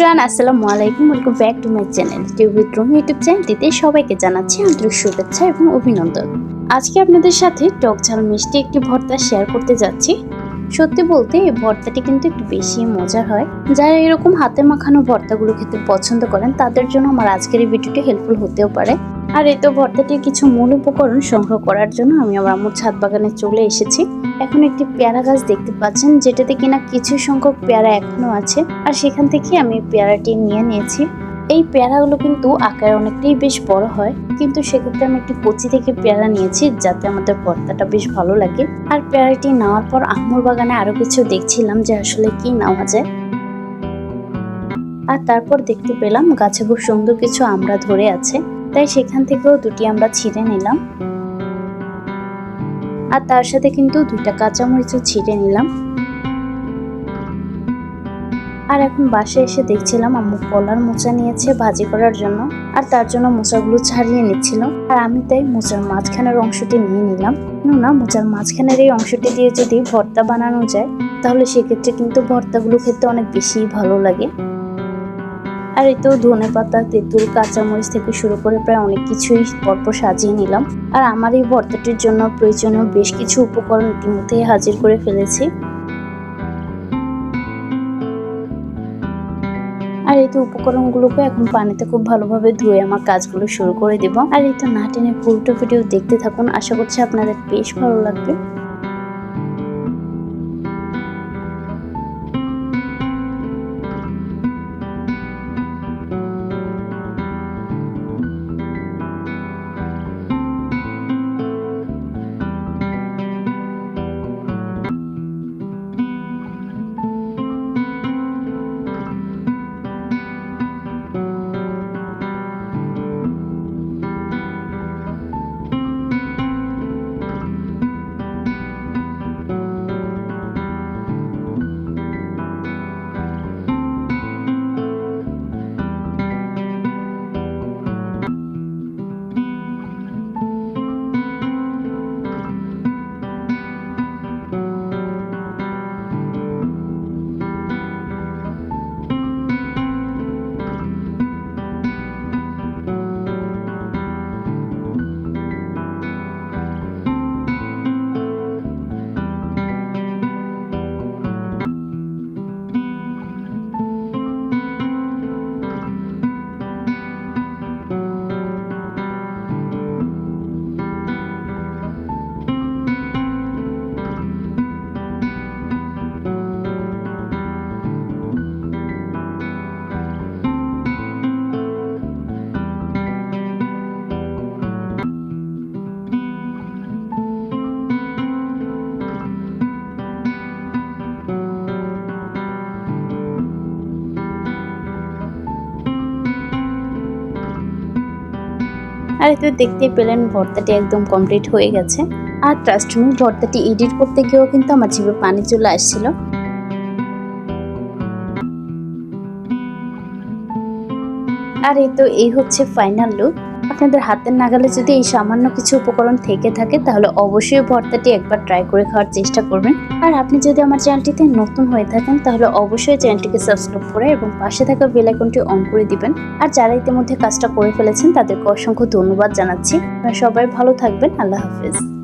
Everyone, আসসালামু আলাইকুম। Welcome back to my channel টিউ উইথ রুমি ইউটিউব চ্যানেলটিতে সবাইকে জানাচ্ছি আন্তরিক শুভেচ্ছা এবং অভিনন্দন। আজকে আপনাদের সাথে টক ঝাল মিষ্টি একটি ভর্তা শেয়ার করতে যাচ্ছি। সত্যি বলতে এই ভর্তাটি কিন্তু একটু বেশি মজার হয়। যারা এরকম হাতে মাখানো ভর্তাগুলো খেতে পছন্দ করেন তাদের জন্য আমার আজকের এই ভিডিওটি হেল্পফুল হতেও পারে। আর এই তো ভর্তাটির কিছু মূল উপকরণ সংগ্রহ করার জন্য আমি আমার আম্মুর ছাদ বাগানে চলে এসেছি। এখন একটি পেয়ারা গাছ দেখতে পাচ্ছেন, যেটাতে কিনা কিছু সংখ্যক পেয়ারা এখনো আছে, আর সেখান থেকে আমি পেয়ারাটি নিয়ে নিয়েছি। এই পেয়ারাগুলো কিন্তু আকারে অনেকটাই বেশ বড় হয়, কিন্তু সেক্ষেত্রে আমি একটি কচি থেকে পেয়ারা নিয়েছি যাতে আমাদের ভর্তাটা বেশ ভালো লাগে। আর পেয়ারাটি নেওয়ার পর আম্মুর বাগানে আরো কিছু দেখছিলাম যে আসলে কি নেওয়া যায়। আর তারপর দেখতে পেলাম গাছে খুব সুন্দর কিছু আমড়া ধরে আছে, তাই সেখান থেকেও দুটি আমরা ছিঁড়ে নিলাম। আর তার সাথে কিন্তু 2টা কাঁচামরিচও ছিঁড়ে নিলাম। আর এখন বাসায় এসে দেখছিলাম আম্মু কলার মোচা নিয়েছে ভাজি করার জন্য, আর তার জন্য মোচাগুলো ছাড়িয়ে নিচ্ছিল। আর আমি তাই মোচার মাঝখানের অংশটি নিয়ে নিলাম। না, মোচার মাঝখানের এই অংশটি দিয়ে যদি ভর্তা বানানো যায় তাহলে সেক্ষেত্রে কিন্তু ভর্তাগুলো খেতে অনেক বেশি ভালো লাগে। আর এই তো ধনেপাতা, তেঁতুল, কাঁচামরিচ থেকে শুরু করে প্রায় অনেক কিছুই পরপর সাজিয়ে নিলাম। আর আমার এই ভর্তাটির জন্য প্রয়োজনীয় বেশ কিছু উপকরণ ইতিমধ্যেই হাজির করে ফেলেছি। আর এই তো উপকরণগুলোকে এখন পানিতে খুব ভালোভাবে ধুয়ে আমার কাজগুলো শুরু করে দেব। আর এই তো না টেনে পুরো ভিডিও দেখতে থাকুন, আশা করছি আপনাদের বেশ ভালো লাগবে। আর এতে দেখতেই পেলেন ভর্তাটি একদম কমপ্লিট হয়ে গেছে। আর ট্রাস্ট মি, ভর্তাটি এডিট করতে গিয়েও কিন্তু আমার জিভে পানি চলে আসছিল। আর এই হচ্ছে ফাইনাল লুক। আপনাদের হাতের নাগালে যদি এই সামান্য কিছু উপকরণ থেকে থাকে তাহলে অবশ্যই ভর্তাটি একবার ট্রাই করে খাওয়ার চেষ্টা করবেন। আর আপনি যদি আমার চ্যানেলটিতে নতুন হয়ে থাকেন তাহলে অবশ্যই চ্যানেলটিকে সাবস্ক্রাইব করে এবং পাশে থাকা বেল আইকনটি অন করে দিবেন। আর যারা ইতিমধ্যে কাজটা করে ফেলেছেন তাদেরকে অসংখ্য ধন্যবাদ জানাচ্ছি। আপনারা সবাই ভালো থাকবেন। আল্লাহ হাফেজ।